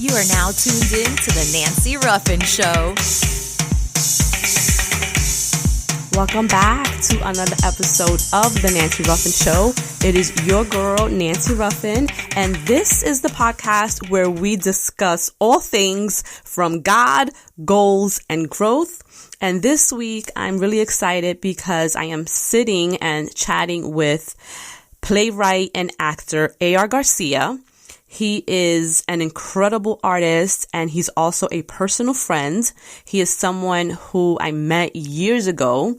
You are now tuned in to the Nancy Ruffin Show. Welcome back to another episode of the Nancy Ruffin Show. It is your girl, Nancy Ruffin, and this is the podcast where we discuss all things from God, goals, and growth. And this week, I'm really excited because I am sitting and chatting with playwright and actor A.R. Garcia. He is an incredible artist, and he's also a personal friend. He is someone who I met years ago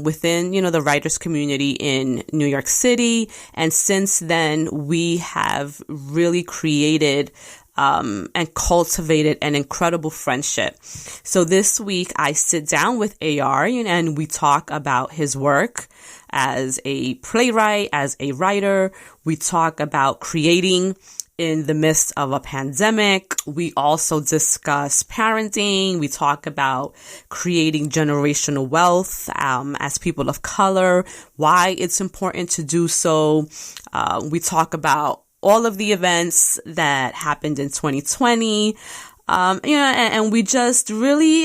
within, the writers community in New York City. And since then, we have really created and cultivated an incredible friendship. So this week, I sit down with A.R. and we talk about his work as a playwright, as a writer. We talk about creating in the midst of a pandemic. We also discuss parenting. We talk about creating generational wealth as people of color, why it's important to do so. We talk about all of the events that happened in 2020. And we just really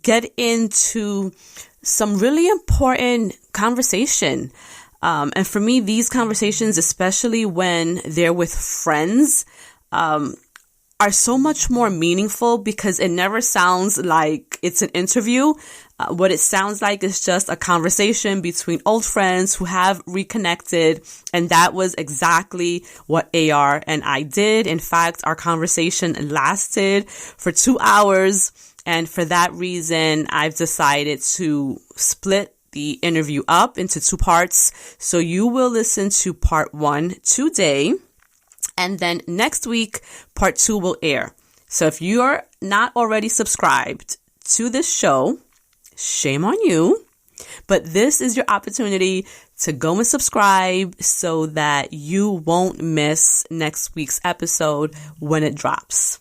get into some really important conversation. And for me, these conversations, especially when they're with friends, are so much more meaningful because it never sounds like it's an interview. What it sounds like is just a conversation between old friends who have reconnected. And that was exactly what A.R. and I did. In fact, our conversation lasted for 2 hours. And for that reason, I've decided to split the interview up into 2 parts. So you will listen to part 1 today, and then next week, part 2 will air. So if you're not already subscribed to this show, shame on you. But this is your opportunity to go and subscribe so that you won't miss next week's episode when it drops.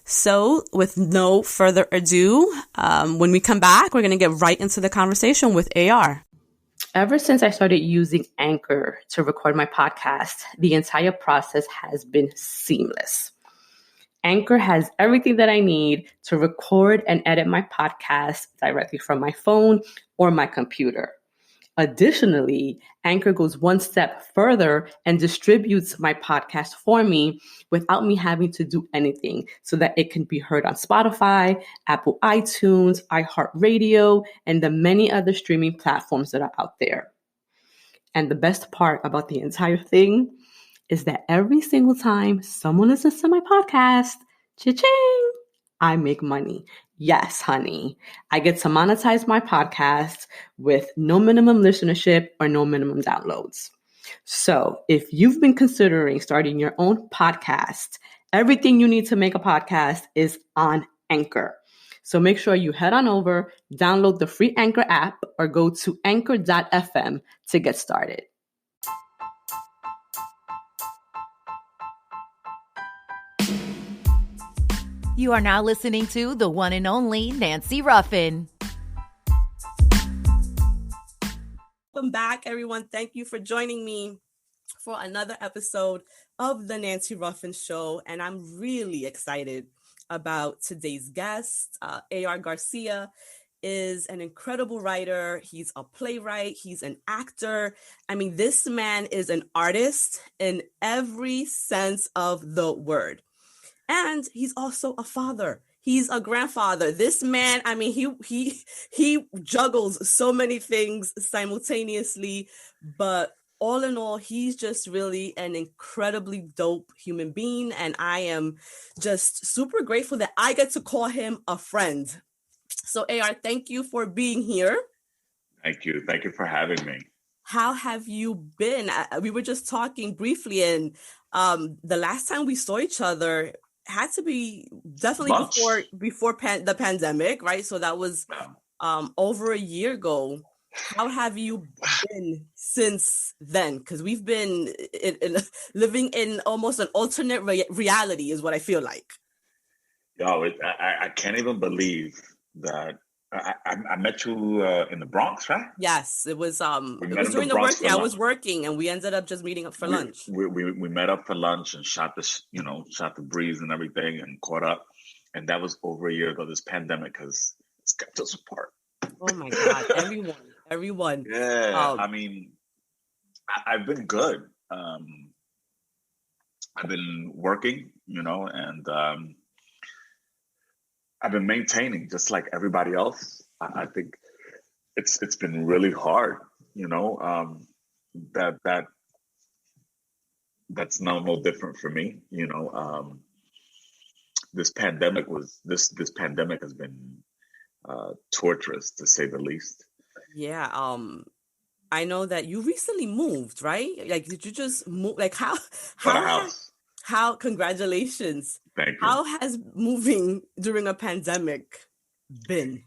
So with no further ado, when we come back, we're going to get right into the conversation with A.R. Ever since I started using Anchor to record my podcast, the entire process has been seamless. Anchor has everything that I need to record and edit my podcast directly from my phone or my computer. Additionally, Anchor goes one step further and distributes my podcast for me without me having to do anything so that it can be heard on Spotify, Apple iTunes, iHeartRadio, and the many other streaming platforms that are out there. And the best part about the entire thing is that every single time someone listens to my podcast, cha-ching, I make money. Yes, honey. I get to monetize my podcast with no minimum listenership or no minimum downloads. So if you've been considering starting your own podcast, everything you need to make a podcast is on Anchor. So make sure you head on over, download the free Anchor app, or go to anchor.fm to get started. You are now listening to the one and only Nancy Ruffin. Welcome back, everyone. Thank you for joining me for another episode of the Nancy Ruffin Show. And I'm really excited about today's guest. A.R. Garcia is an incredible writer. He's a playwright. He's an actor. I mean, this man is an artist in every sense of the word. And he's also a father. He's a grandfather. This man, I mean, he juggles so many things simultaneously, but all in all, he's just really an incredibly dope human being. And I am just super grateful that I get to call him a friend. So A.R., thank you for being here. Thank you. Thank you for having me. How have you been? We were just talking briefly, and the last time we saw each other had to be definitely before the pandemic, right? So that was over a year ago. How have you been since then? Because we've been living in almost an alternate reality is what I feel like. Yo, I can't even believe that I met you in the Bronx, right? Yes, it was We it met was in during the the Bronx workday. for I lunch. was working and we ended up just meeting up for lunch. We met up for lunch and shot the breeze and everything and caught up. And that was over a year ago. This pandemic has kept us apart. Oh my God, everyone. Yeah, I mean, I've been good. I've been working, and I've been maintaining just like everybody else. I think it's been really hard, that that's no different for me. This pandemic has been torturous to say the least. Yeah, I know that you recently moved, right? Like, did you just move? Like, Bought a house. how, congratulations. Thank you. How has moving during a pandemic been?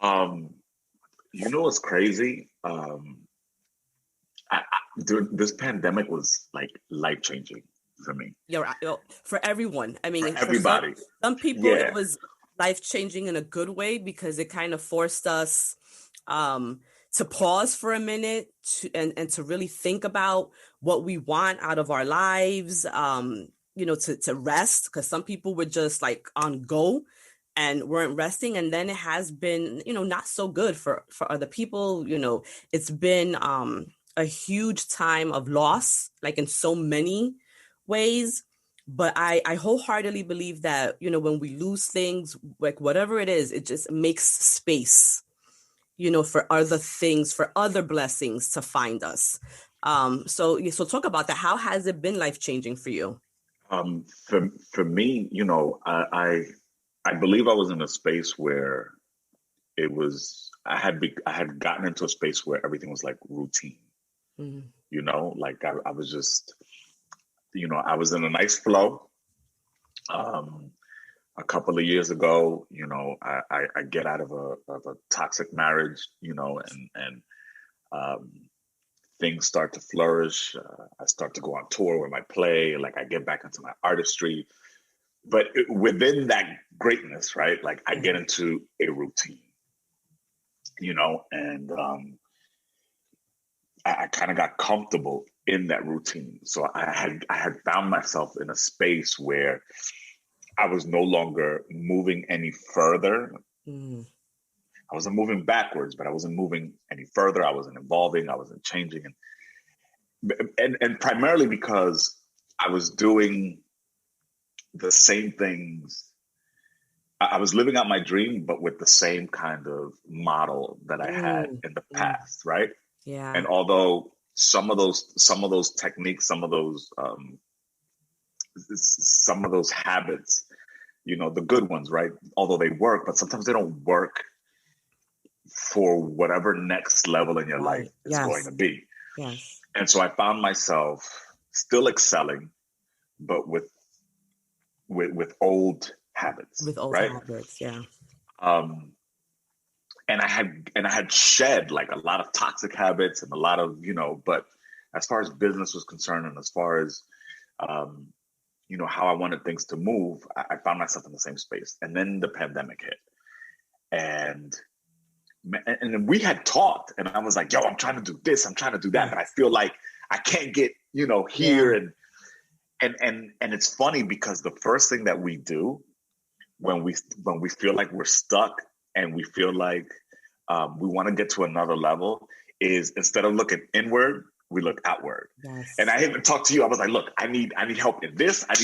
What's crazy? This pandemic was like life-changing for me. Yeah, for everyone. I mean, for everybody. Some people, it was life-changing in a good way because it kind of forced us to pause for a minute and to really think about what we want out of our lives, to rest, because some people were just like on go and weren't resting. And then it has been, not so good for other people. It's been a huge time of loss, like in so many ways. But I wholeheartedly believe that, when we lose things, like whatever it is, it just makes space, for other things, for other blessings to find us. So talk about that. How has it been life-changing for you? For me, I believe I was in a space where I had gotten into a space where everything was like routine. Mm-hmm. Like I was just, I was in a nice flow. A couple of years ago, I get out of a toxic marriage, and things start to flourish. I start to go on tour with my play. Like I get back into my artistry. But within that greatness, right? Like I get into a routine, and I kind of got comfortable in that routine. So I had found myself in a space where I was no longer moving any further. I wasn't moving backwards, but I wasn't moving any further. I wasn't evolving. I wasn't changing, and primarily because I was doing the same things. I was living out my dream, but with the same kind of model that I had in the past, right? Yeah. And although some of those techniques, some of those habits, the good ones, right? Although they work, but sometimes they don't work for whatever next level in your life is going to be. Yes. And so I found myself still excelling, but with old habits. With old right? habits, yeah. And I had shed like a lot of toxic habits and a lot of, but as far as business was concerned and as far as how I wanted things to move, I found myself in the same space. And then the pandemic hit. And we had talked, and I was like, yo, I'm trying to do this, I'm trying to do that, but I feel like I can't get, here. And it's funny because the first thing that we do when we feel like we're stuck and we feel like we want to get to another level is instead of looking inward, we look outward. Yes. And I even talked to you. I was like, look, I need help in this. I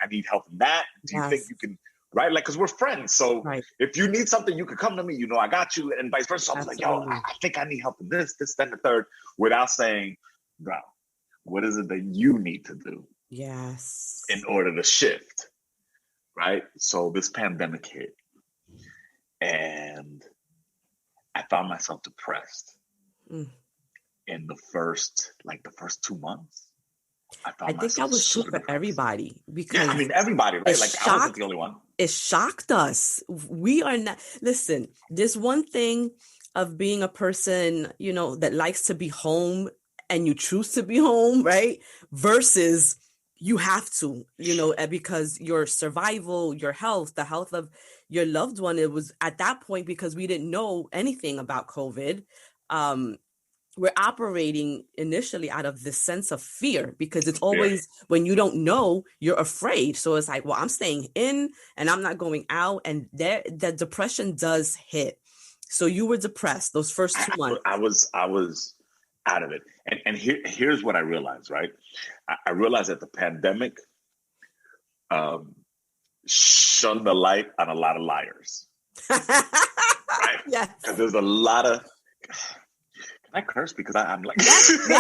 need help in that. Do you think you can, right? Like, cause we're friends. So if you need something, you can come to me, I got you, and vice versa. So I was like, yo, I think I need help in this, then the third, without saying, no, what is it that you need to do? Yes. In order to shift, right? So this pandemic hit and I found myself depressed in the first 2 months. I think that was true for everybody because everybody, right? Like I wasn't the only one. It shocked us. We are not, listen, there's one thing of being a person, that likes to be home and you choose to be home, right? Versus you have to, because your survival, your health, the health of your loved one, it was at that point, because we didn't know anything about COVID. We're operating initially out of this sense of fear, because it's always when you don't know, you're afraid. So it's like, well, I'm staying in and I'm not going out. And the depression does hit. So you were depressed those first 2 months. I was out of it. And here's what I realized, right? I realized that the pandemic shone the light on a lot of liars. Right? Yes. Because there's a lot of... Can I curse? Because I'm like...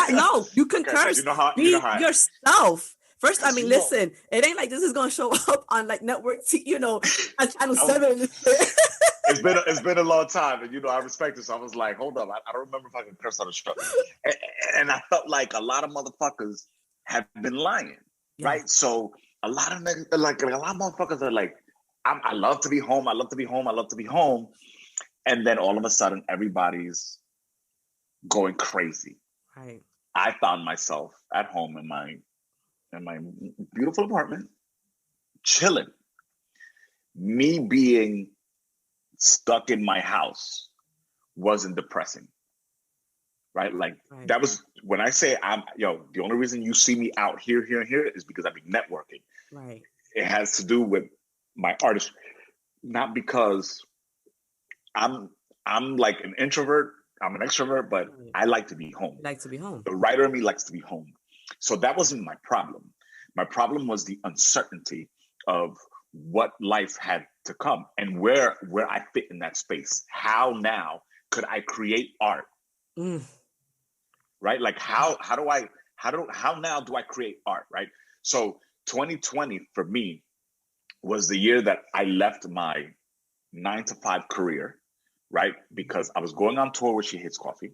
No, you can curse. Be yourself. First, I mean, listen, it ain't like this is going to show up on like network, on Channel 7. It's been a long time, and I respect it. So I was like, hold up, I don't remember if I can curse on the show. And I felt like a lot of motherfuckers have been lying, right? So a lot of motherfuckers are like, I love to be home. I love to be home. I love to be home. And then all of a sudden, everybody's going crazy. Right. I found myself at home in my beautiful apartment, chilling. Me being stuck in my house wasn't depressing, right? Like that was when I say the only reason you see me out here is because I've been networking. Right. It has to do with my artistry, not because I'm like an introvert. I'm an extrovert, but I like to be home. You like to be home. The writer in me likes to be home. So that wasn't my problem. My problem was the uncertainty of what life had to come and where I fit in that space. How now could I create art? Right? Like how now do I create art? Right? So 2020 for me was the year that I left my 9-to-5 career, right? Because I was going on tour with She Hates Coffee.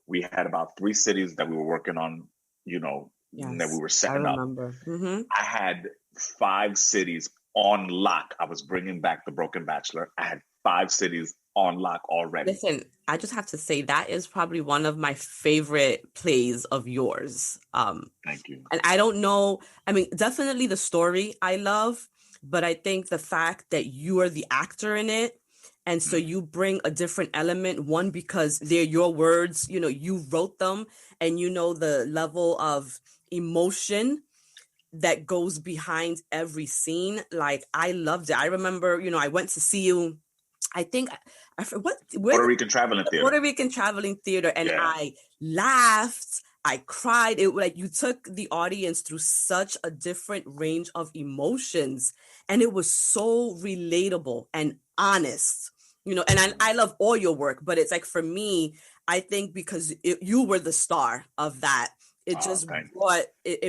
We had about 3 cities that we were working on, that we were setting up. I remember. Mm-hmm. I had 5 cities on lock. I was bringing back The Broken Bachelor. I had 5 cities on lock already. Listen, I just have to say that is probably one of my favorite plays of yours. Thank you. And I don't know, I mean, definitely the story I love, but I think the fact that you are the actor in it, and so you bring a different element, one, because they're your words, you wrote them, and the level of emotion that goes behind every scene. Like, I loved it. I remember, I went to see you, I think, Puerto Rican Traveling Theater. And I laughed, I cried. It like you took the audience through such a different range of emotions, and it was so relatable and honest. And I love all your work, but it's like, for me, I think because you were the star of that, it just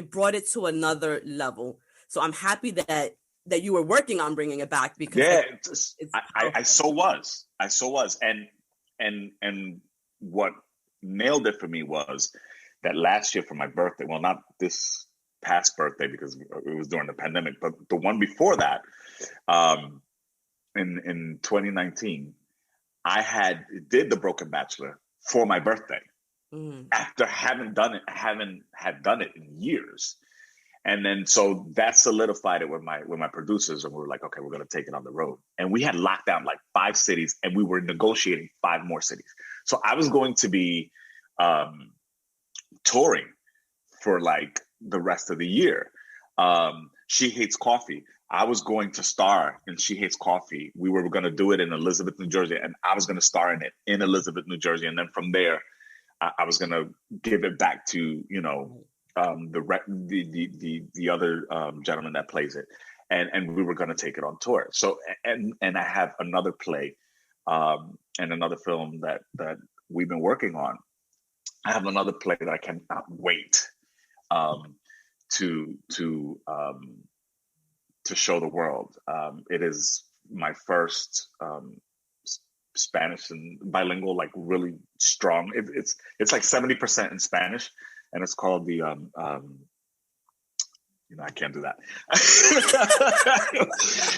brought it to another level. So I'm happy that you were working on bringing it back, because I so was. And what nailed it for me was that last year for my birthday, well, not this past birthday because it was during the pandemic, but the one before that, in 2019, I did The Broken Bachelor for my birthday after haven't had done it in years. And then so that solidified it with my producers, and we were like, okay, we're going to take it on the road. And we had locked down like 5 cities, and we were negotiating 5 more cities. So I was going to be touring for like the rest of the year. She Hates Coffee. I was going to star in She Hates Coffee. We were going to do it in Elizabeth, New Jersey, and I was going to star in it in Elizabeth, New Jersey. And then from there, I was going to give it back to, the other gentleman that plays it, and we were going to take it on tour. So and I have another play and another film that we've been working on. I have another play that I cannot wait to show the world. It is my first Spanish and bilingual, like really strong. It's like 70% in Spanish. And it's called the, I can't do that.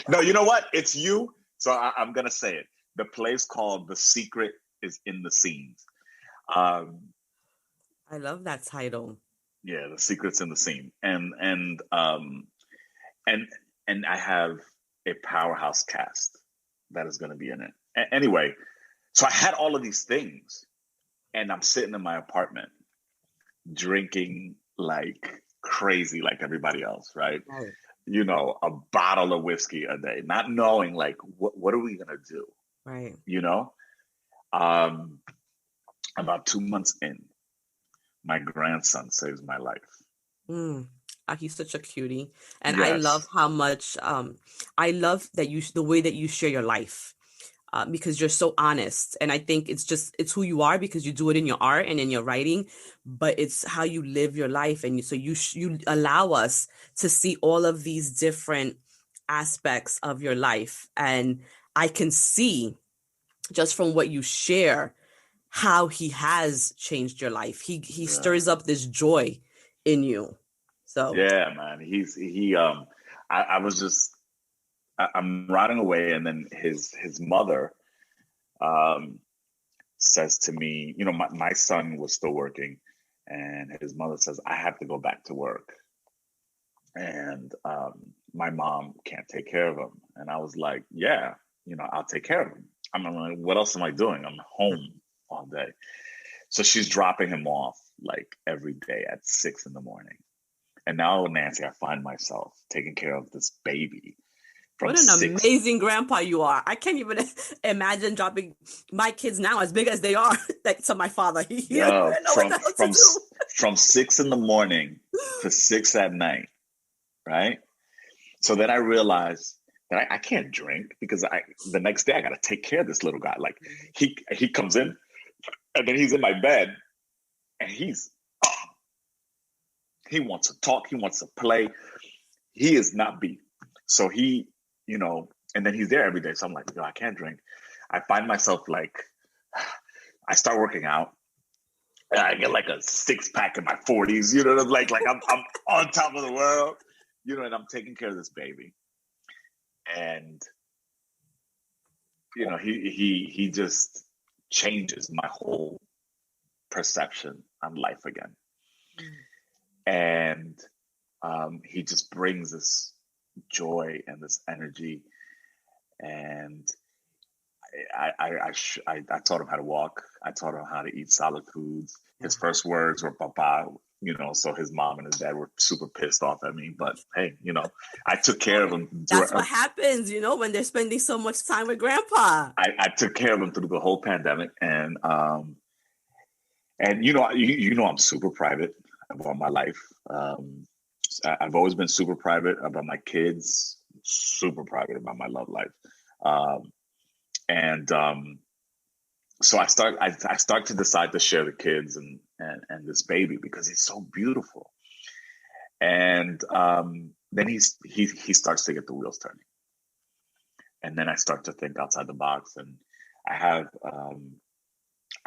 No, you know what? It's you. So I'm going to say it. The play's called The Secret is in the Scenes. I love that title. Yeah, the secret's in the seam. And and I have a powerhouse cast that is going to be in it. Anyway, so I had all of these things, and I'm sitting in my apartment drinking like crazy, like everybody else, right? Right. You know, a bottle of whiskey a day, not knowing like what are we gonna do, Right. you know? Um, about 2 months in, my grandson saves my life. Mm. He's such a cutie. And I love Yes. how much, I love that the way that you share your life, because you're so honest. And I think it's who you are because you do it in your art and in your writing, but it's how you live your life. And you allow us to see all of these different aspects of your life. And I can see just from what you share how he has changed your life. He Yeah. stirs up this joy in you. So Yeah, man. I was just I'm riding away, and then his mother um says to me, you know, my son was still working, and his mother says, I have to go back to work. And my mom can't take care of him. And I was like, yeah, you know, I'll take care of him. I'm like, what else am I doing? I'm home all day. So she's dropping him off like every day at 6 in the morning. And now, Nancy, I find myself taking care of this baby from what an 6. amazing grandpa you are. I can't even imagine dropping my kids now as big as they are like to my father. He doesn't Yeah, even know what the hell to do. from 6 in the morning to 6 at night, right? So then I realized that I can't drink because the next day I got to take care of this little guy. Like he comes in, and then he's in my bed, and he wants to talk, he wants to play. He is not beat. So he, you know, and then he's there every day. So I'm like, yo, I can't drink. I find myself like, I start working out. And I get like a 6-pack in my 40s, you know, like I'm on top of the world, you know, and I'm taking care of this baby. And you know, he just changes my whole perception on life again. And he just brings this joy and this energy. And I taught him how to walk. I taught him how to eat solid foods. His first words were "papa," you know, so his mom and his dad were super pissed off at me. But hey, you know, I took care of him. That's what happens, you know, when they're spending so much time with grandpa. I took care of him through the whole pandemic, and you know, you know, I'm super private about my life. I've always been super private about my kids, super private about my love life, and so I start to decide to share the kids and this baby because he's so beautiful, and then he starts to get the wheels turning, and then I start to think outside the box, and I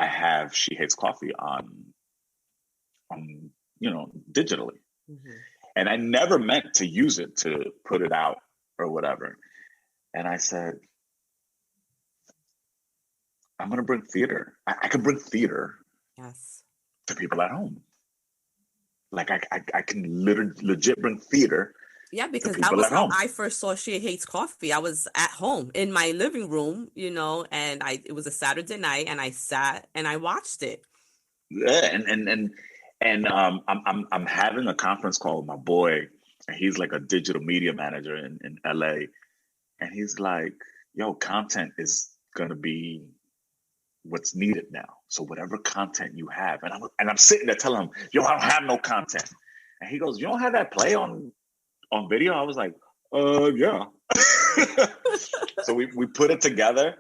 have She Hates Coffee on you know, digitally. Mm-hmm. And I never meant to use it to put it out or whatever. And I said, I'm going to bring theater. I can bring theater to people at home. Like I can legit bring theater. Yeah, because that was how I first saw She Hates Coffee. I was at home in my living room, you know, and it was a Saturday night, and I sat and I watched it. Yeah, and I'm having a conference call with my boy, and he's like a digital media manager in L.A. And he's like, yo, content is gonna be what's needed now. So whatever content you have, and I'm sitting there telling him, yo, I don't have no content. And he goes, you don't have that play on video? I was like, yeah. So we put it together,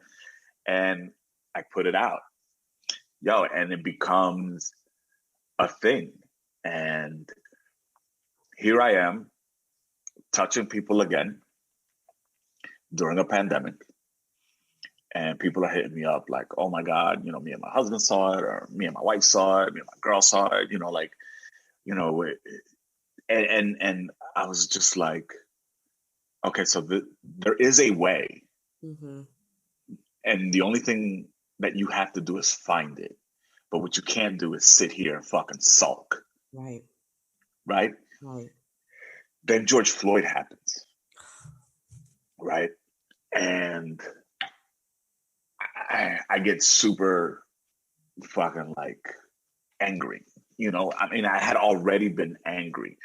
and I put it out. Yo, and it becomes a thing. And here I am touching people again during a pandemic. And people are hitting me up like, oh my God, you know, me and my husband saw it, or me and my wife saw it, me and my girl saw it, you know, like, you know, and I was just like, okay, so there is a way. Mm-hmm. And the only thing that you have to do is find it. But what you can't do is sit here and fucking sulk. Right. right? Right. Then George Floyd happens, right? And I get super fucking like angry. I mean, I had already been angry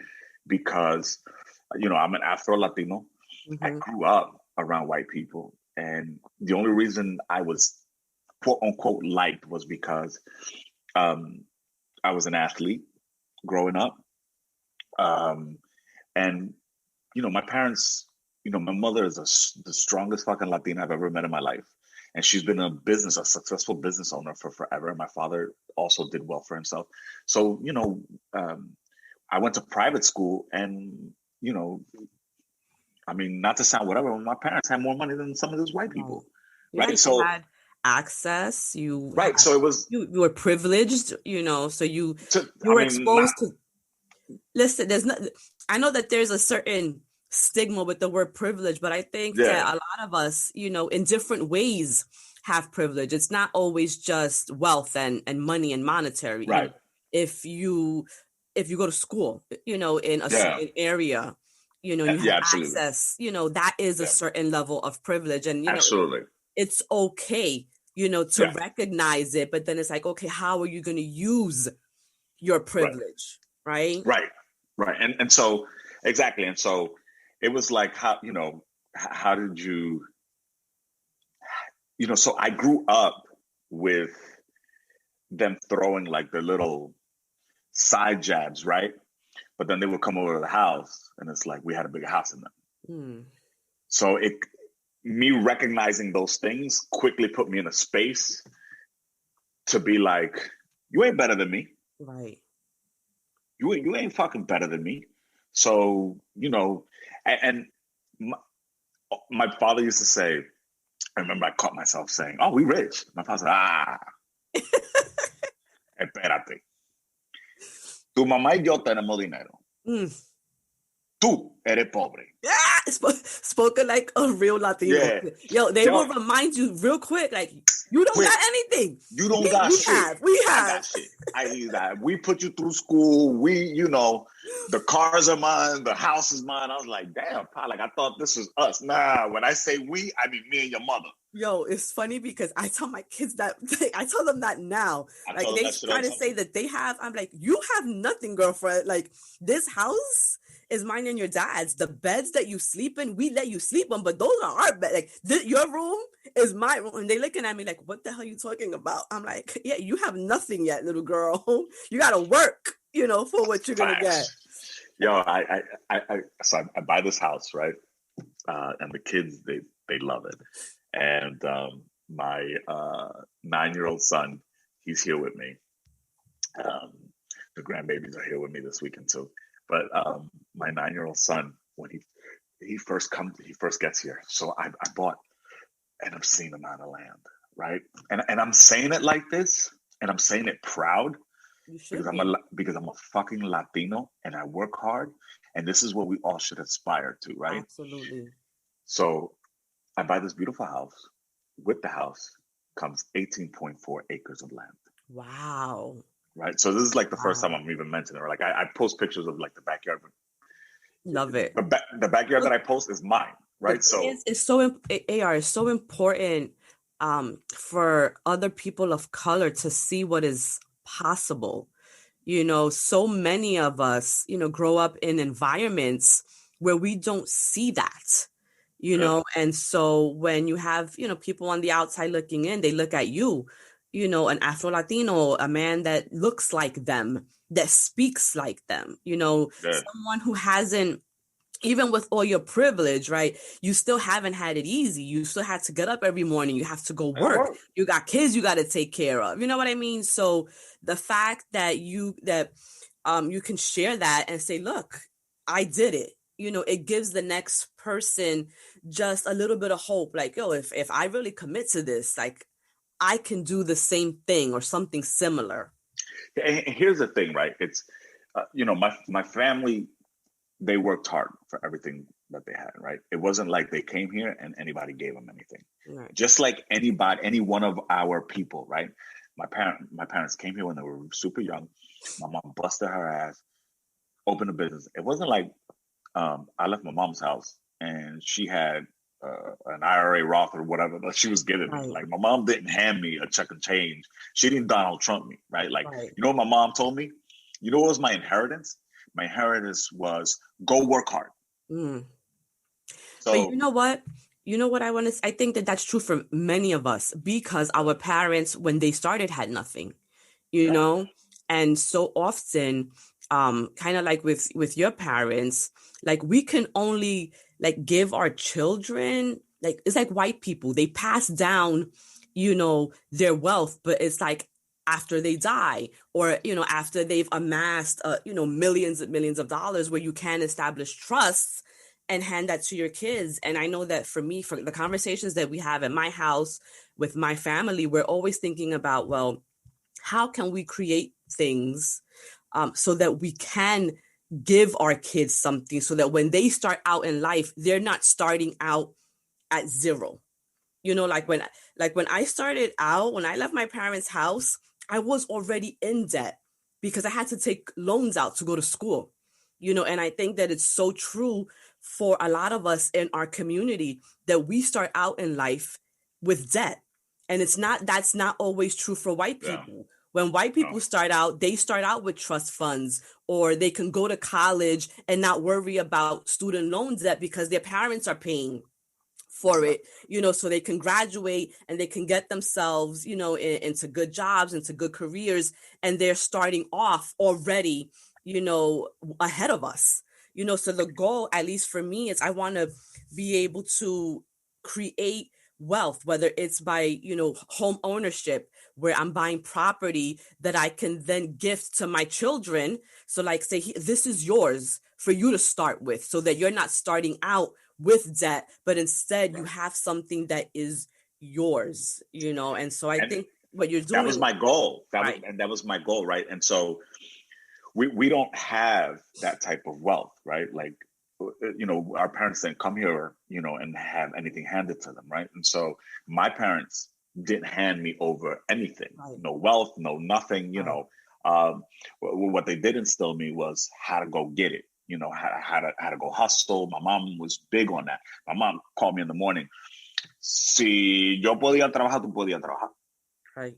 because, I'm an Afro-Latino. I Mm-hmm. grew up around white people. And the only reason I was quote unquote liked was because I was an athlete growing up. And, my parents, my mother is the strongest fucking Latina I've ever met in my life. And she's been a successful business owner for forever. My father also did well for himself. So, I went to private school and, I mean, not to sound whatever, but my parents had more money than some of those white people. Yeah, Right. you So had access, right. So it was, you were privileged, so you were exposed to, listen, I know that there's a certain stigma with the word privilege, but I think that a lot of us, in different ways have privilege. It's not always just wealth and money and monetary. right. If you go to school, in a certain area, you have absolutely. access, that is a certain level of privilege. And, absolutely. it's okay, to recognize it, but then it's like, okay, how are you going to use your privilege? Right. And so, exactly. And so it was like, how did you, so I grew up with them throwing like the little side jabs, right? But then they would come over to the house and it's like, we had a bigger house in them. So me recognizing those things quickly put me in a space to be like, you ain't better than me. Right. You ain't fucking better than me. So, and my father used to say, I remember I caught myself saying, oh, we rich. My father said, espérate. Tu mamá y yo tenemos dinero. Tú eres pobre. Yeah, spoken like a real Latino. Yeah. Yo, they will remind you real quick, like, you don't got anything. You don't got shit. We have. I got shit. We put you through school. The cars are mine. The house is mine. I was like, damn, Pa, like I thought this was us. Nah, when I say we, I mean me and your mother. Yo, it's funny because I tell my kids that, I tell them that now. Like, they try to say that they have, I'm like, you have nothing, girlfriend. Like, this house is mine and your dad's. The beds that you sleep in, we let you sleep on, but those are our beds. Like, your room is my room. And they looking at me like, what the hell are you talking about? I'm like, yeah, you have nothing yet, little girl. You got to work, for what you're going to get. Yo, so I buy this house, right? And the kids, they love it. And my 9-year-old son, he's here with me. The grandbabies are here with me this weekend too. But my 9-year-old son, when he first gets here, so I bought an obscene amount of land, right? And I'm saying it like this, and I'm saying it proud, because I'm a fucking Latino, and I work hard, and this is what we all should aspire to, right? Absolutely. So I buy this beautiful house. With the house comes 18.4 acres of land. Wow. Right. So this is like the first time I'm even mentioning it. Like I post pictures of like the backyard. Love it. The backyard that I post is mine. Right. So it's so AR is so important for other people of color to see what is possible. So many of us, grow up in environments where we don't see that. And so when you have, people on the outside looking in, they look at you, an Afro-Latino, a man that looks like them, that speaks like them, someone who hasn't, even with all your privilege, right? You still haven't had it easy. You still had to get up every morning. You have to go work. You got kids you got to take care of. You know what I mean? So the fact that you can share that and say, look, I did it. It gives the next person just a little bit of hope. Like, yo, if I really commit to this, like, I can do the same thing or something similar. And here's the thing, right? It's, my family, they worked hard for everything that they had, right? It wasn't like they came here and anybody gave them anything. Right. Just like any one of our people, right? My parents came here when they were super young. My mom busted her ass, open a business. It wasn't like I left my mom's house and she had an IRA Roth or whatever that she was giving me. Right. Like my mom didn't hand me a check and change. She didn't Donald Trump me, right? Like, Right. you know what my mom told me? You know what was my inheritance? My inheritance was go work hard. So, but you know what? I think that that's true for many of us because our parents, when they started, had nothing, you know? And so often, kind of like with your parents, like we can only like give our children, like it's like white people, they pass down, their wealth, but it's like after they die or, after they've amassed, millions and millions of dollars where you can establish trusts and hand that to your kids. And I know that for me, for the conversations that we have at my house with my family, we're always thinking about, well, how can we create things so that we can give our kids something so that when they start out in life, they're not starting out at zero. Like when I started out, when I left my parents' house, I was already in debt because I had to take loans out to go to school, and I think that it's so true for a lot of us in our community that we start out in life with debt. And that's not always true for white people. When white people start out, they start out with trust funds, or they can go to college and not worry about student loan debt because their parents are paying for it, so they can graduate and they can get themselves, into good jobs, into good careers, and they're starting off already, ahead of us. So the goal, at least for me, is I want to be able to create wealth, whether it's by, home ownership, where I'm buying property that I can then gift to my children. So like say, this is yours for you to start with, so that you're not starting out with debt, but instead you have something that is yours, and so I think what you're doing. That was my goal. Right. That was my goal, right? And so we don't have that type of wealth, right? Like, our parents didn't come here, and have anything handed to them, right? And so my parents didn't hand me over anything, Right. No wealth, no nothing, what they did instill me was how to go get it, how to go hustle. My mom was big on that. My mom called me in the morning. Si yo podía trabajar, tú podías trabajar. Right.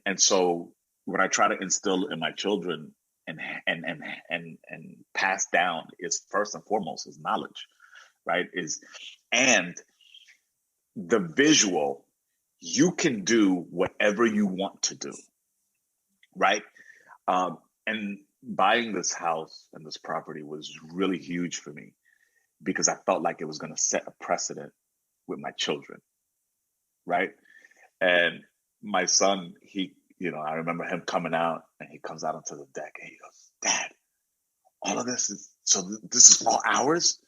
And so what I try to instill in my children and pass down is first and foremost is knowledge, right? And the visual, you can do whatever you want to do, right? And buying this house and this property was really huge for me because I felt like it was going to set a precedent with my children, right? And my son, I remember him coming out, and he comes out onto the deck and he goes, "Dad, all of this this is all ours?"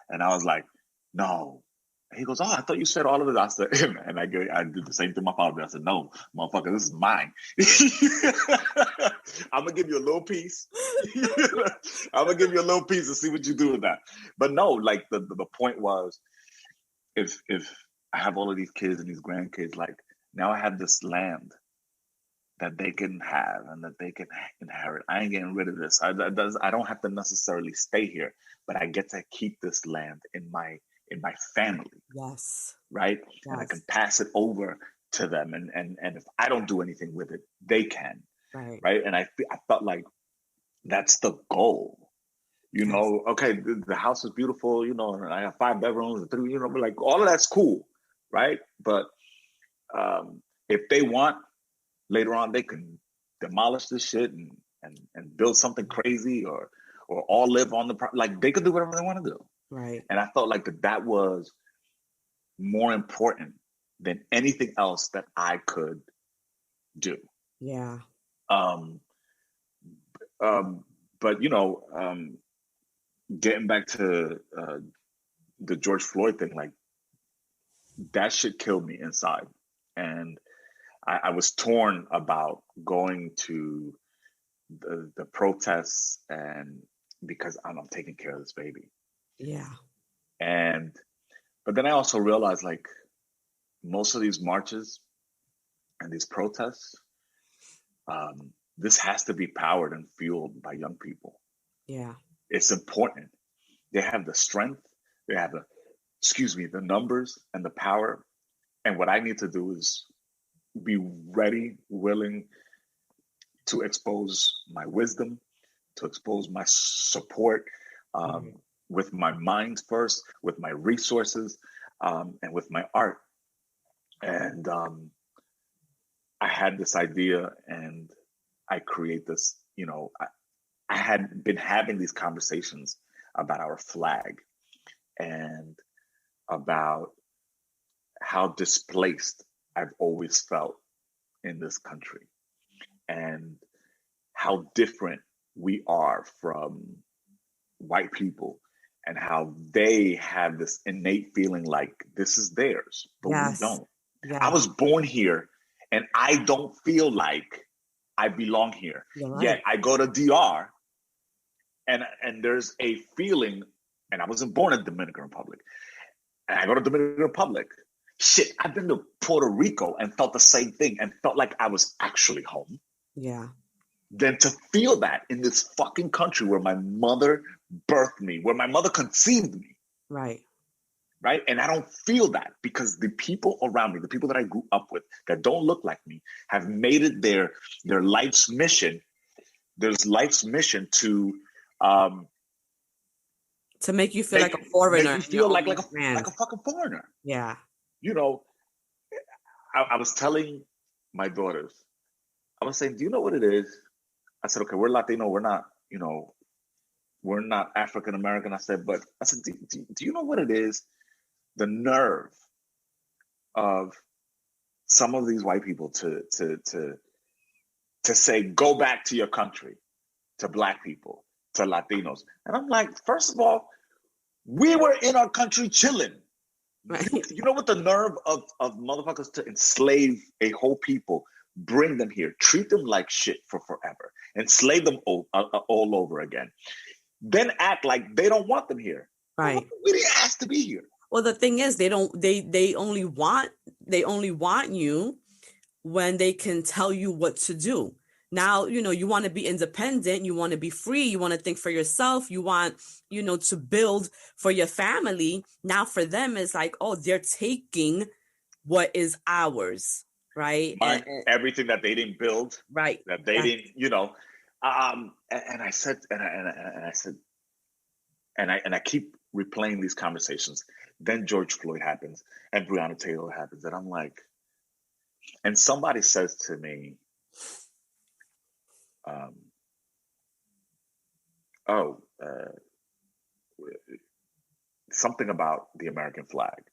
And I was like, "No." And he goes, "Oh, I thought you said all of it." I said, and I did the same thing my father did. I said, "No, motherfucker, this is mine. I'm gonna give you a little piece. I'm gonna give you a little piece and see what you do with that." But no, like the point was, if I have all of these kids and these grandkids, like now I have this land that they can have and that they can inherit. I ain't getting rid of this. I don't have to necessarily stay here, but I get to keep this land in my family. Yes. Right. Yes. And I can pass it over to them. And if I don't do anything with it, they can. Right. Right. And I felt like that's the goal. Okay, the house is beautiful, and I have 5 bedrooms and 3, but like all of that's cool. Right. But if they want, later on, they can demolish this shit and build something crazy or all live on the like they could do whatever they want to do. Right. And I felt like that was more important than anything else that I could do. Yeah. But getting back to the George Floyd thing, like that shit killed me inside, and I was torn about going to the protests, and because I'm taking care of this baby. Yeah. But then I also realized, like, most of these marches and these protests, this has to be powered and fueled by young people. Yeah. It's important. They have the strength, they have the numbers and the power. And what I need to do is be ready, willing to expose my wisdom, to expose my support, with my mind first, with my resources, and with my art. And I had this idea, and I create this, I had been having these conversations about our flag and about how displaced I've always felt in this country, and how different we are from white people, and how they have this innate feeling like this is theirs, but we don't. Yes. I was born here, and I don't feel like I belong here. Right. Yet I go to DR, and there's a feeling, and I wasn't born in the Dominican Republic, and I go to Dominican Republic. Shit, I've been to Puerto Rico and felt the same thing and felt like I was actually home. Yeah. Then to feel that in this fucking country where my mother birthed me, where my mother conceived me. Right. Right. And I don't feel that because the people around me, the people that I grew up with that don't look like me, have made it their life's mission. There's life's mission to make you feel like a foreigner. Make you feel like a fucking foreigner. Yeah. I was telling my daughters, I was saying, do you know what it is? I said, okay, we're Latino. We're not, we're not African American. I said, do you know what it is? The nerve of some of these white people to say, go back to your country, to Black people, to Latinos. And I'm like, first of all, we were in our country chilling. Right. You know what the nerve of motherfuckers to enslave a whole people, bring them here, treat them like shit for forever, enslave them all over again, then act like they don't want them here. Right. Well, we didn't ask to be here. Well, the thing is, they only want you when they can tell you what to do. Now, you want to be independent, you want to be free, you want to think for yourself, you want, to build for your family. Now for them, it's like, oh, they're taking what is ours, right? And everything that they didn't build, right? That they didn't, and I said, and I keep replaying these conversations. Then George Floyd happens, and Breonna Taylor happens, and I'm like, and somebody says to me, something about the American flag.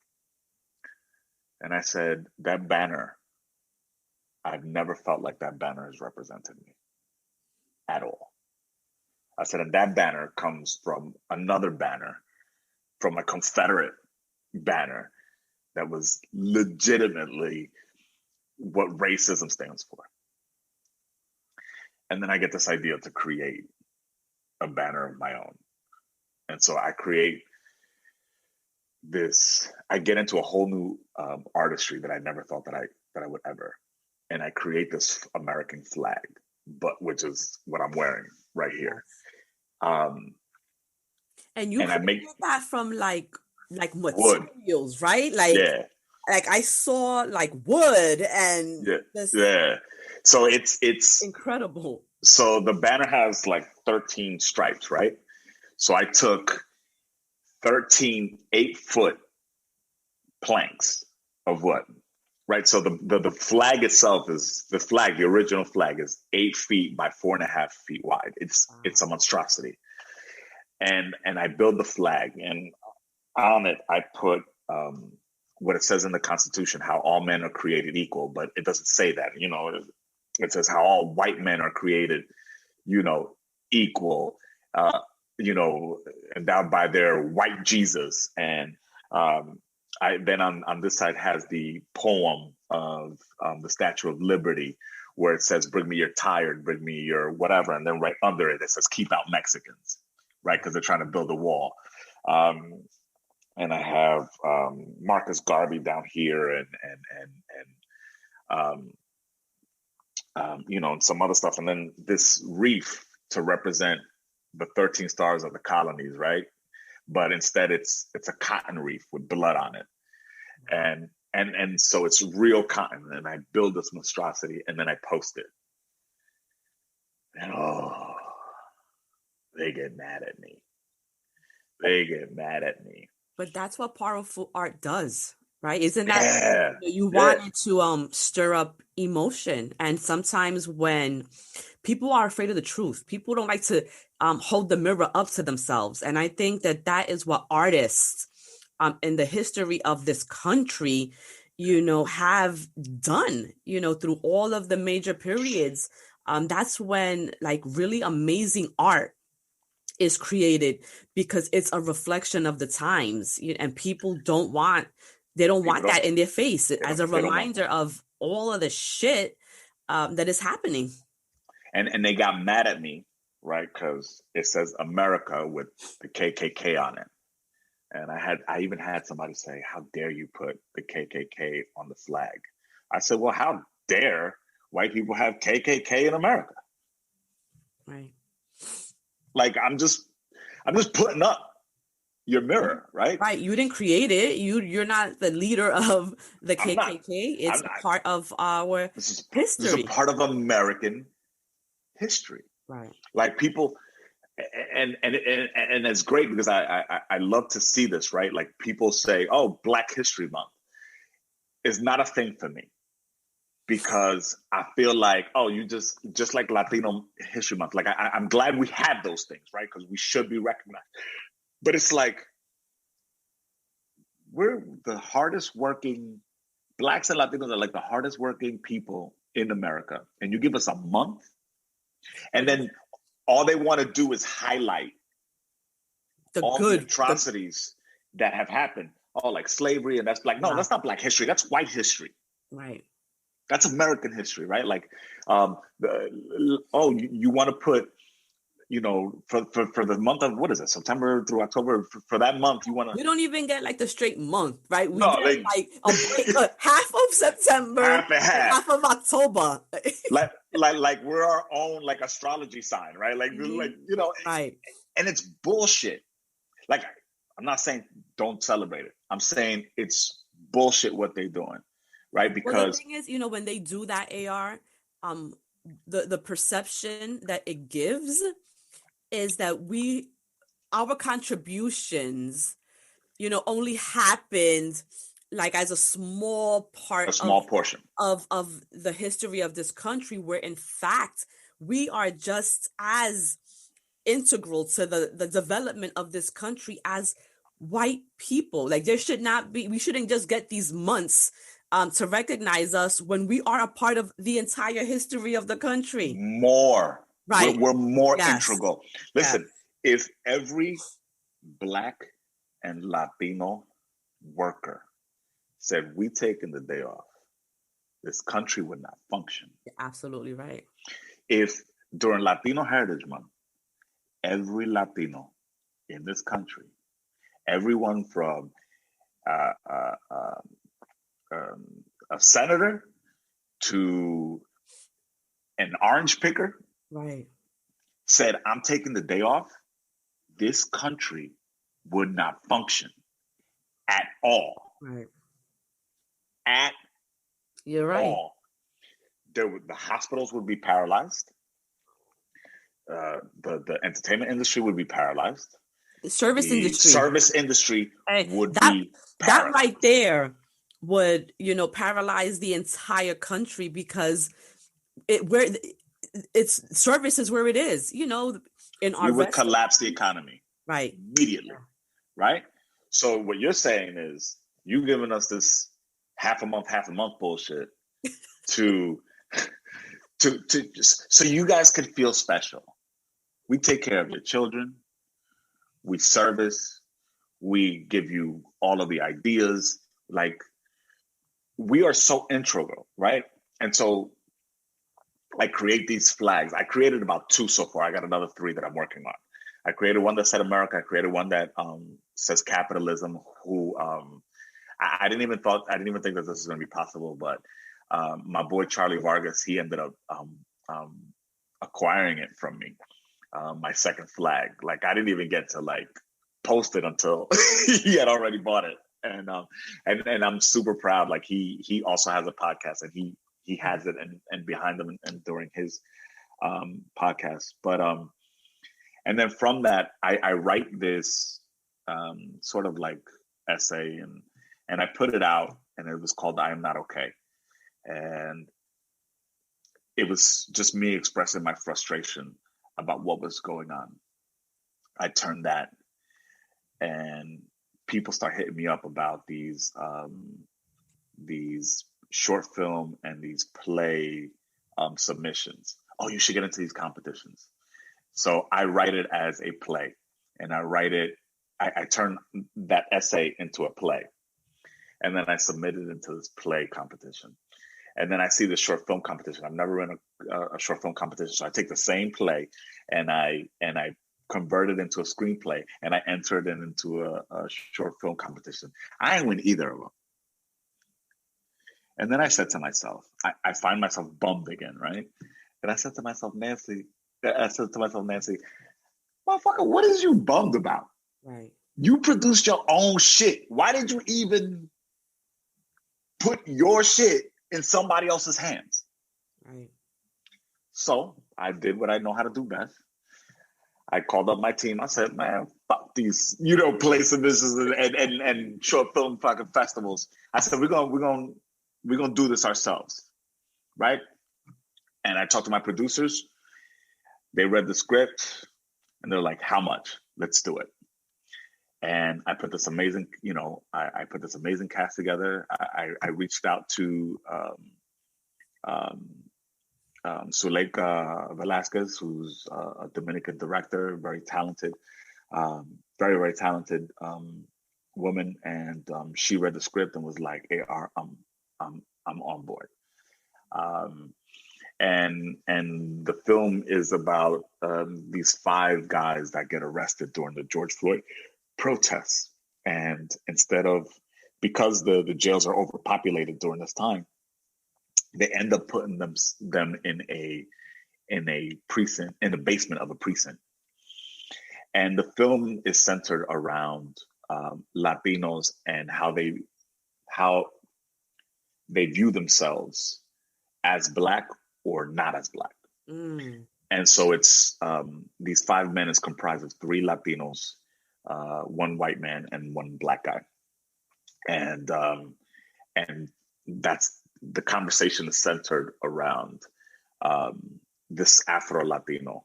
And I said, that banner, I've never felt like that banner has represented me at all. I said, and that banner comes from another banner, from a Confederate banner that was legitimately what racism stands for. And then I get this idea to create a banner of my own. And so I create this, I get into a whole new artistry that I never thought that I would ever. And I create this American flag, which is what I'm wearing right here. And you create that from like materials, wood. Right? Like I saw like wood and So it's incredible. So the banner has like 13 stripes, right? So I took 13 8-foot planks of wood, right? So the flag itself the original flag is 8 feet by 4.5 feet wide. It's a monstrosity. And I build the flag, and on it I put what it says in the Constitution, how all men are created equal, but it doesn't say that, it says how all white men are created, equal, endowed by their white Jesus. And then on this side has the poem of the Statue of Liberty, where it says, bring me your tired, bring me your whatever. And then right under it, it says, keep out Mexicans, right? Because they're trying to build a wall. And I have Marcus Garvey down here, and and some other stuff. And then this wreath to represent the 13 stars of the colonies, right? But instead it's a cotton wreath with blood on it. And so it's real cotton. And I build this monstrosity and then I post it. And they get mad at me. But that's what powerful art does, right? Isn't that you wanted to stir up emotion? And sometimes when people are afraid of the truth, people don't like to hold the mirror up to themselves. And I think that is what artists in the history of this country, have done, through all of the major periods. That's when like really amazing art is created, because it's a reflection of the times, and people don't want that in their face as a reminder of all of the shit that is happening. And they got mad at me, right? Because it says America with the KKK on it. And I even had somebody say, "How dare you put the KKK on the flag?" I said, "Well, how dare white people have KKK in America?" Right. Like, I'm just putting up your mirror, right? Right. You didn't create it. You're not the leader of the KKK. It's a part of our history. This is a part of American history. Right. Like people, and it's great because I love to see this, right? Like people say, "Oh, Black History Month," is not a thing for me. Because I feel like, you just like Latino History Month. Like I'm glad we have those things, right? Because we should be recognized. But it's like we're the hardest working, Blacks and Latinos are like the hardest working people in America. And you give us a month, and then all they want to do is highlight the atrocities that have happened. Like slavery, and that's Black. No, that's not Black history. That's white history. Right. That's American history, right? Like, you want to put, for the month of, what is it, September through October, for that month, you want to. We don't even get like the straight month, right? We get like a break, half of September, half of October. like we're our own like astrology sign, right? Like, right. And it's bullshit. Like, I'm not saying don't celebrate it. I'm saying it's bullshit what they're doing. Right, because the thing is, when they do that, AR, the perception that it gives is that our contributions, only happened like as a small portion of the history of this country, where in fact we are just as integral to the development of this country as white people. Like we shouldn't just get these months to recognize us when we are a part of the entire history of the country. More. Right. We're more integral. Listen, if every Black and Latino worker said, "We taking the day off," this country would not function. You're absolutely right. If during Latino Heritage Month, every Latino in this country, everyone from a senator to an orange picker, right, said, "I'm taking the day off," this country would not function at all. Right. You're right. All. The hospitals would be paralyzed. The entertainment industry would be paralyzed. The service industry would be paralyzed. That right there would, paralyze the entire country, because it's services where it is, in our would collapse the economy. Right. Immediately. Right? So what you're saying is you giving us this half a month bullshit to so you guys can feel special. We take care of your children. We service. We give you all of the ideas. Like, we are so integral, right? And so I create these flags. I created about 2 so far. I got another 3 that I'm working on. I created one that said America. I created one that says capitalism. I didn't even think that this was going to be possible, but my boy Charlie Vargas, he ended up acquiring it from me. My second flag. Like I didn't even get to like post it until he had already bought it. And I'm super proud. Like he also has a podcast, and he has it and behind him and during his podcast. But and then from that, I write this sort of like essay, and I put it out, and it was called "I Am Not Okay," and it was just me expressing my frustration about what was going on. I turned that, and people start hitting me up about these short film and these play submissions. Oh, you should get into these competitions. So I write it as a play, and I turn that essay into a play, and then I submit it into this play competition. And then I see the short film competition. I've never run a short film competition. So I take the same play and I convert it into a screenplay, and I enter it into a short film competition. I ain't win either of them. And then I said to myself, I find myself bummed again, right? And I said to myself, Nancy, motherfucker, what is you bummed about? Right. You produced your own shit. Why did you even put your shit in somebody else's hands? Right. So I did what I know how to do best. I called up my team. I said, man, fuck these, play submissions and short film fucking festivals. I said, we're gonna do this ourselves, right? And I talked to my producers. They read the script, and they're like, how much? Let's do it. And I put this amazing, I put this amazing cast together. I reached out to Zuleika Velasquez, who's a Dominican director, very talented, very, very talented woman. And she read the script and was like, A.R, I'm on board. And the film is about these 5 guys that get arrested during the George Floyd protests, and because the jails are overpopulated during this time, they end up putting them in a precinct, in the basement of a precinct. And the film is centered around Latinos and how they view themselves as Black or not as Black. And so it's these 5 men is comprised of 3 Latinos, 1 white man, and 1 Black guy, and that's the conversation is centered around this Afro Latino,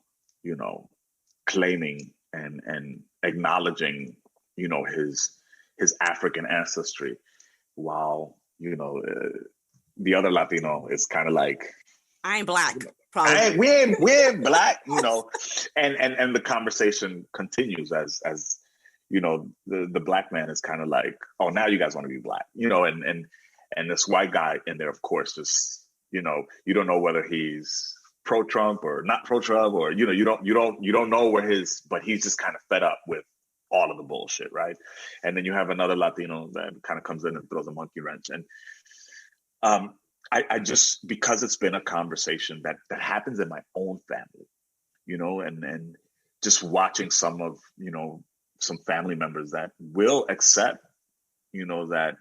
claiming and acknowledging, his African ancestry, while the other Latino is kind of like, I ain't Black. Probably. We ain't Black, and the conversation continues as the Black man is kind of like, oh, now you guys want to be Black, and this white guy in there, of course, just, you don't know whether he's pro-Trump or not pro-Trump, or, you don't know where but he's just kind of fed up with all of the bullshit, right? And then you have another Latino that kind of comes in and throws a monkey wrench. And I just, because it's been a conversation that happens in my own family, and just watching some family members that will accept, that,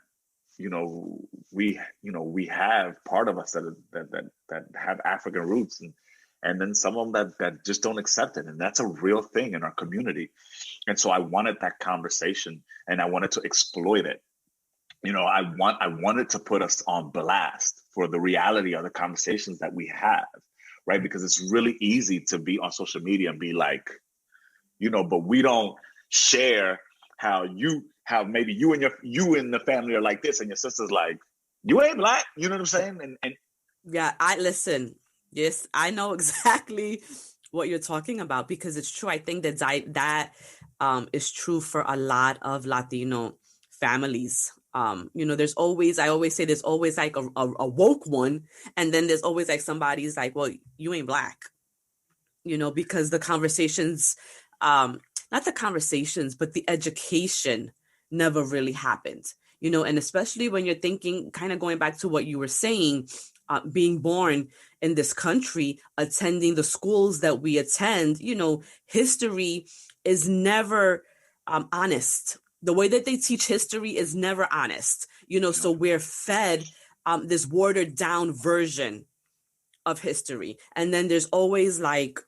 we have part of us that have African roots, and then some of them that just don't accept it. And that's a real thing in our community. And so I wanted that conversation, and I wanted to exploit it. I wanted to put us on blast for the reality of the conversations that we have, right? Because it's really easy to be on social media and be like, but we don't share how maybe you and the family are like this, and your sister's like, you ain't Black. You know what I'm saying? And yeah, I listen. Yes, I know exactly what you're talking about, because it's true. I think that is true for a lot of Latino families. There's always, I always say, there's always like a woke one, and then there's always like somebody's like, well, you ain't Black, because the conversations, not the conversations, but the education never really happened, and especially when you're thinking, kind of going back to what you were saying, being born in this country, attending the schools that we attend, history is never honest. The way that they teach history is never honest, so we're fed this watered down version of history. And then there's always like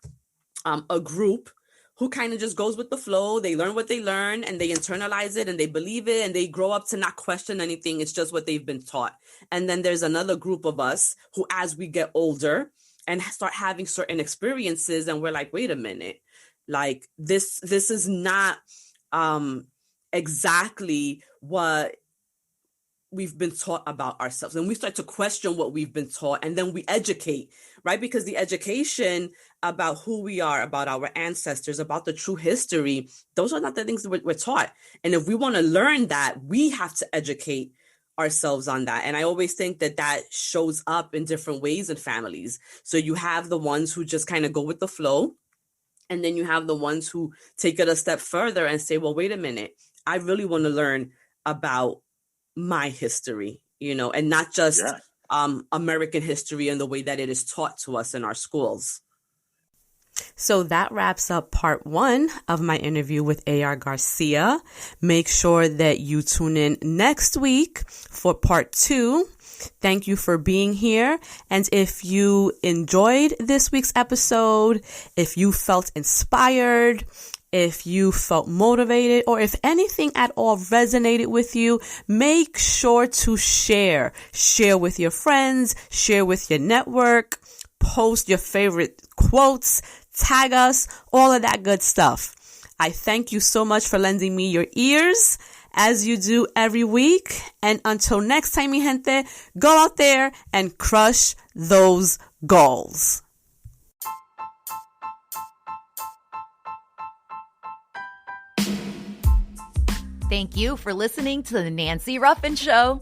a group who kind of just goes with the flow. They learn what they learn and they internalize it and they believe it and they grow up to not question anything. It's just what they've been taught. And then there's another group of us who, as we get older and start having certain experiences, and we're like, wait a minute, like this is not exactly what we've been taught about ourselves. And we start to question what we've been taught, and then we educate, right? Because the education about who we are, about our ancestors, about the true history, those are not the things that we're taught. And if we want to learn that, we have to educate ourselves on that. And I always think that shows up in different ways in families. So you have the ones who just kind of go with the flow. And then you have the ones who take it a step further and say, well, wait a minute, I really want to learn about my history, and not just American history in the way that it is taught to us in our schools. So that wraps up part 1 of my interview with A.R. Garcia. Make sure that you tune in next week for part 2. Thank you for being here. And if you enjoyed this week's episode, if you felt inspired, if you felt motivated, or if anything at all resonated with you, make sure to share. Share with your friends, share with your network, post your favorite quotes, tag us, all of that good stuff. I thank you so much for lending me your ears as you do every week. And until next time, mi gente, go out there and crush those goals. Thank you for listening to The Nancy Ruffin Show.